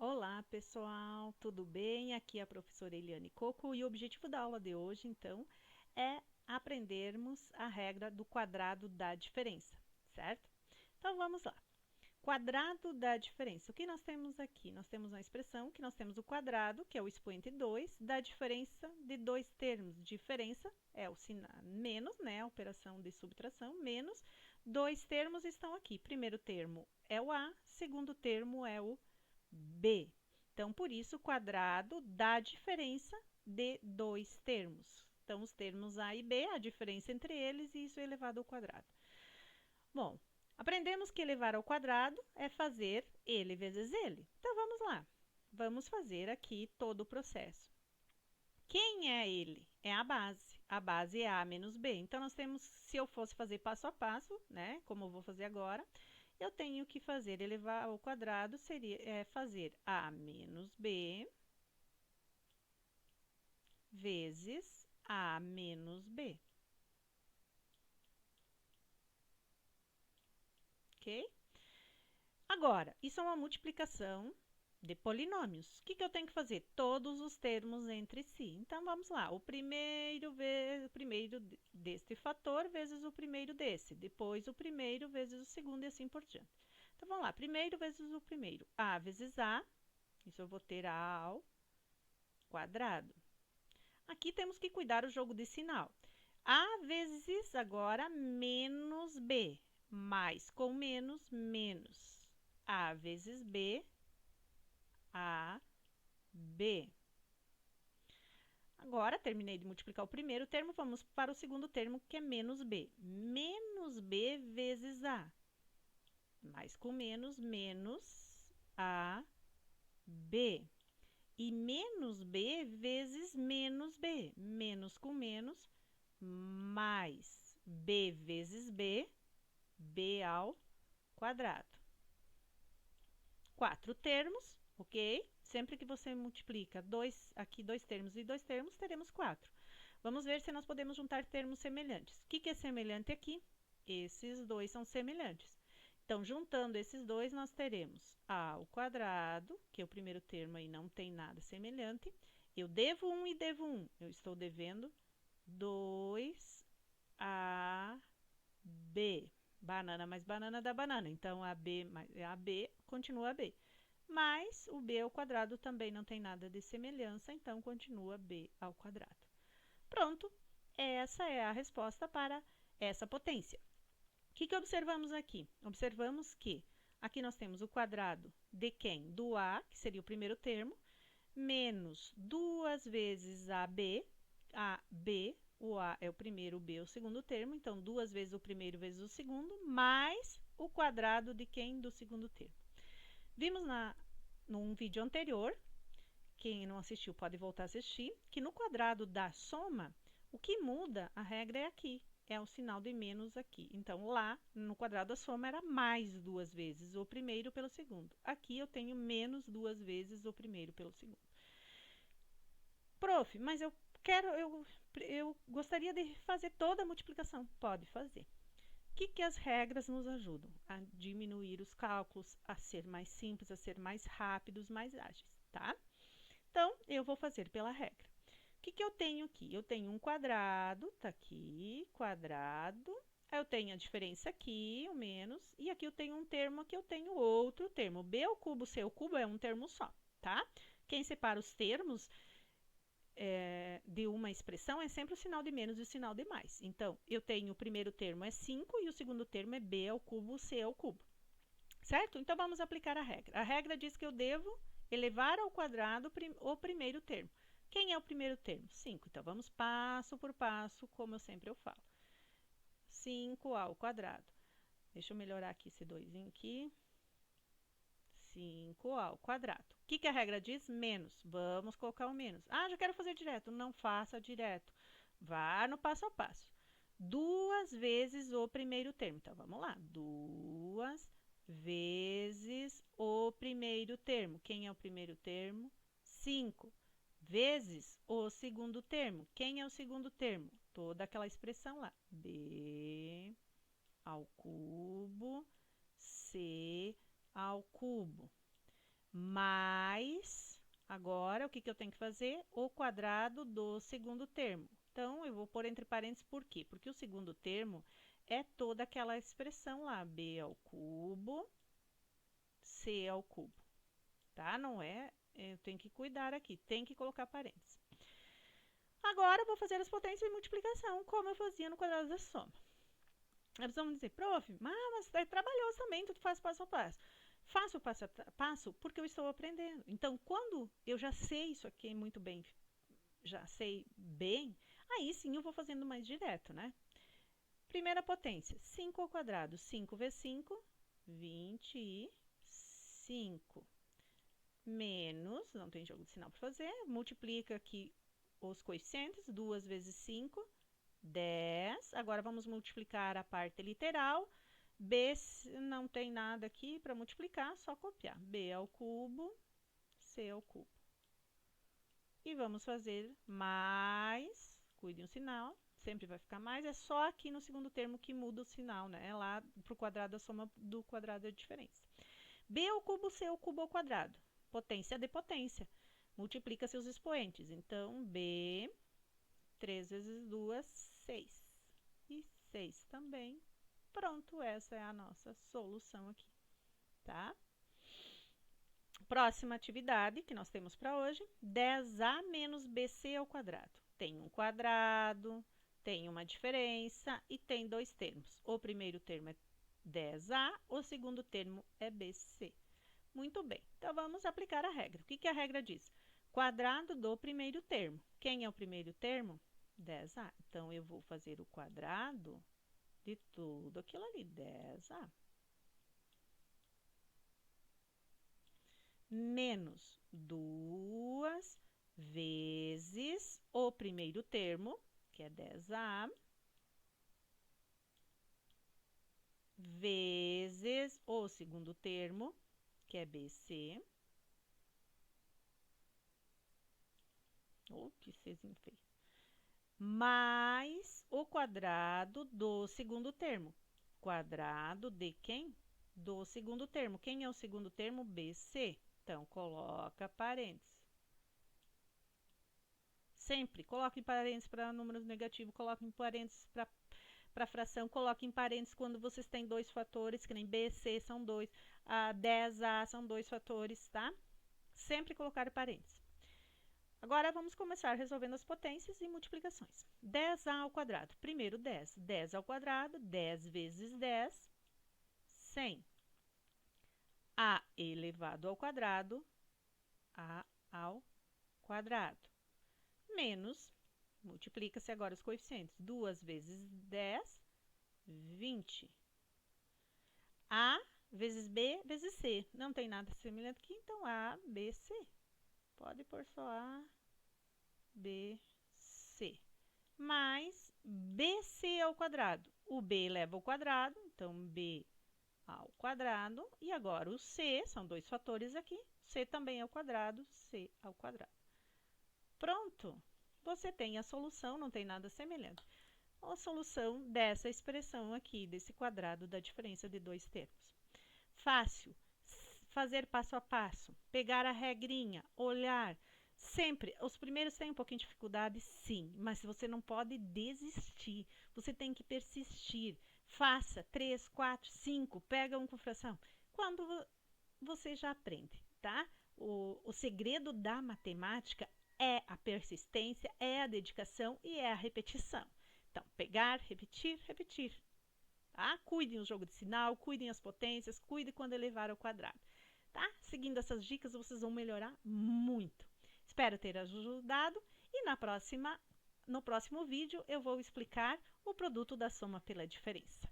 Olá, pessoal, tudo bem? Aqui é a professora Eliane Coco e o objetivo da aula de hoje, então, é aprendermos a regra do quadrado da diferença, certo? Então, vamos lá. Quadrado da diferença. O que nós temos aqui? Nós temos uma expressão que nós temos o quadrado, que é o expoente 2, da diferença de dois termos. Diferença é o sinal menos, né? A operação de subtração, menos. Dois termos estão aqui. Primeiro termo é o A, segundo termo é o B. Então, por isso, o quadrado da diferença de dois termos. Então, os termos A e B, a diferença entre eles, e isso é elevado ao quadrado. Bom, aprendemos que elevar ao quadrado é fazer ele vezes ele. Então, vamos lá. Vamos fazer aqui todo o processo. Quem é ele? É a base. A base é A menos B. Então, nós temos, se eu fosse fazer passo a passo, né, como eu vou fazer agora, eu tenho que fazer elevar ao quadrado, seria fazer A menos B vezes A menos B. Ok? Agora, isso é uma multiplicação de polinômios. O que eu tenho que fazer? Todos os termos entre si. Então, vamos lá. O primeiro deste fator vezes o primeiro desse. Depois, o primeiro vezes o segundo e assim por diante. Então, vamos lá. Primeiro vezes o primeiro. A vezes A. Isso eu vou ter A ao quadrado. Aqui temos que cuidar o jogo de sinal. A vezes, agora, menos B. Mais com menos, menos. A vezes B, A, B. Agora, terminei de multiplicar o primeiro termo, vamos para o segundo termo, que é menos B. Menos B vezes A. Mais com menos, menos A, B. E menos B vezes menos B. Menos com menos, mais B vezes B, B ao quadrado. Quatro termos, ok? Sempre que você multiplica aqui dois termos e dois termos, teremos quatro. Vamos ver se nós podemos juntar termos semelhantes. O que é semelhante aqui? Esses dois são semelhantes. Então, juntando esses dois, nós teremos A ao quadrado, que é o primeiro termo aí não tem nada semelhante. Eu devo 1 e devo 1. Eu estou devendo 2AB. Banana mais banana dá banana. Então, AB mais AB continua AB. Mas o B ao quadrado também não tem nada de semelhança, então continua B ao quadrado. Pronto, essa é a resposta para essa potência. O que observamos aqui? Observamos que aqui nós temos o quadrado de quem? Do A, que seria o primeiro termo, menos 2 vezes AB, o A é o primeiro, o B é o segundo termo, então 2 vezes o primeiro vezes o segundo, mais o quadrado de quem? Do segundo termo. Vimos num vídeo anterior, quem não assistiu pode voltar a assistir, que no quadrado da soma, o que muda, a regra é aqui, é o sinal de menos aqui. Então, lá no quadrado da soma era mais 2 vezes o primeiro pelo segundo. Aqui eu tenho menos 2 vezes o primeiro pelo segundo. Prof, mas eu gostaria de fazer toda a multiplicação. Pode fazer. O que as regras nos ajudam? A diminuir os cálculos, a ser mais simples, a ser mais rápidos, mais ágeis, tá? Então, eu vou fazer pela regra. O que eu tenho aqui? Eu tenho um quadrado, tá aqui, quadrado. Aí eu tenho a diferença aqui, o menos. E aqui eu tenho um termo, aqui eu tenho outro termo. B ao cubo, C ao cubo é um termo só, tá? Quem separa os termos de uma expressão é sempre o sinal de menos e o sinal de mais. Então, eu tenho o primeiro termo é 5 e o segundo termo é B ao cubo, C ao cubo. Certo? Então, vamos aplicar a regra. A regra diz que eu devo elevar ao quadrado o primeiro termo. Quem é o primeiro termo? 5. Então, vamos passo por passo, como eu sempre falo. 5 ao quadrado. Deixa eu melhorar aqui esse 2 aqui. 5 ao quadrado. O que a regra diz? Menos. Vamos colocar o menos. Ah, já quero fazer direto. Não faça direto. Vá no passo a passo. 2 vezes o primeiro termo. Então, vamos lá. 2 vezes o primeiro termo. Quem é o primeiro termo? 5. Vezes o segundo termo. Quem é o segundo termo? Toda aquela expressão lá. B ao cubo, C ao cubo. mais, agora, o que eu tenho que fazer? O quadrado do segundo termo. Então, eu vou pôr entre parênteses por quê? Porque o segundo termo é toda aquela expressão lá, b ao cubo, c ao cubo, tá? Não é, eu tenho que cuidar aqui, tem que colocar parênteses. Agora, eu vou fazer as potências de multiplicação, como eu fazia no quadrado da soma. Eles vão dizer, prof, mas é trabalhoso também, tu faz passo a passo. Faço passo a passo porque eu estou aprendendo. Então, quando eu já sei isso aqui muito bem, já sei bem, aí sim eu vou fazendo mais direto, né? Primeira potência, 5 ao quadrado. 5 vezes 5, 25. Menos, não tem jogo de sinal para fazer, multiplica aqui os coeficientes, 2 vezes 5, 10. Agora vamos multiplicar a parte literal. B não tem nada aqui para multiplicar, só copiar. B ao cubo, C ao cubo. E vamos fazer mais, cuidem o sinal, sempre vai ficar mais, é só aqui no segundo termo que muda o sinal, né? É lá para o quadrado a soma do quadrado da diferença. B ao cubo, C ao cubo ao quadrado. Potência de potência. Multiplica seus expoentes. Então, B, 3 vezes 2, 6. E 6 também. Pronto, essa é a nossa solução aqui, tá? Próxima atividade que nós temos para hoje, 10a menos bc ao quadrado. Tem um quadrado, tem uma diferença e tem dois termos. O primeiro termo é 10a, o segundo termo é bc. Muito bem, então vamos aplicar a regra. O que a regra diz? Quadrado do primeiro termo. Quem é o primeiro termo? 10a. Então, eu vou fazer o quadrado de tudo aquilo ali, 10a. Menos 2 vezes o primeiro termo, que é 10a, vezes o segundo termo, que é bc. Que Czinho feio. Mais o quadrado do segundo termo. Quadrado de quem? Do segundo termo. Quem é o segundo termo? BC. Então, coloca parênteses. Sempre coloque em parênteses para números negativos, coloque em parênteses para fração, coloque em parênteses quando vocês têm dois fatores, que nem B, C são dois, 10A são dois fatores, tá? Sempre colocar parênteses. Agora, vamos começar resolvendo as potências e multiplicações. 10a ao quadrado. Primeiro 10. 10 ao quadrado, 10 vezes 10, 100. A elevado ao quadrado, a ao quadrado. Menos, multiplica-se agora os coeficientes. 2 vezes 10, 20. A vezes B vezes C. Não tem nada semelhante aqui, então A, B, C. Pode pôr só A, B, C. Mais BC ao quadrado. O B eleva ao quadrado, então B ao quadrado. E agora o C, são dois fatores aqui. C também ao quadrado, C ao quadrado. Pronto! Você tem a solução, não tem nada semelhante. A solução dessa expressão aqui, desse quadrado da diferença de dois termos. Fácil. Fazer passo a passo. Pegar a regrinha, olhar. Sempre, os primeiros têm um pouquinho de dificuldade, sim, mas você não pode desistir, você tem que persistir. Faça 3, 4, 5, pega um com fração. Quando você já aprende, tá? O segredo da matemática é a persistência, é a dedicação e é a repetição. Então, pegar, repetir, repetir. Tá? Cuidem o jogo de sinal, cuidem as potências, cuidem quando elevar ao quadrado. Tá? Seguindo essas dicas, vocês vão melhorar muito. Espero ter ajudado e no próximo vídeo eu vou explicar o produto da soma pela diferença.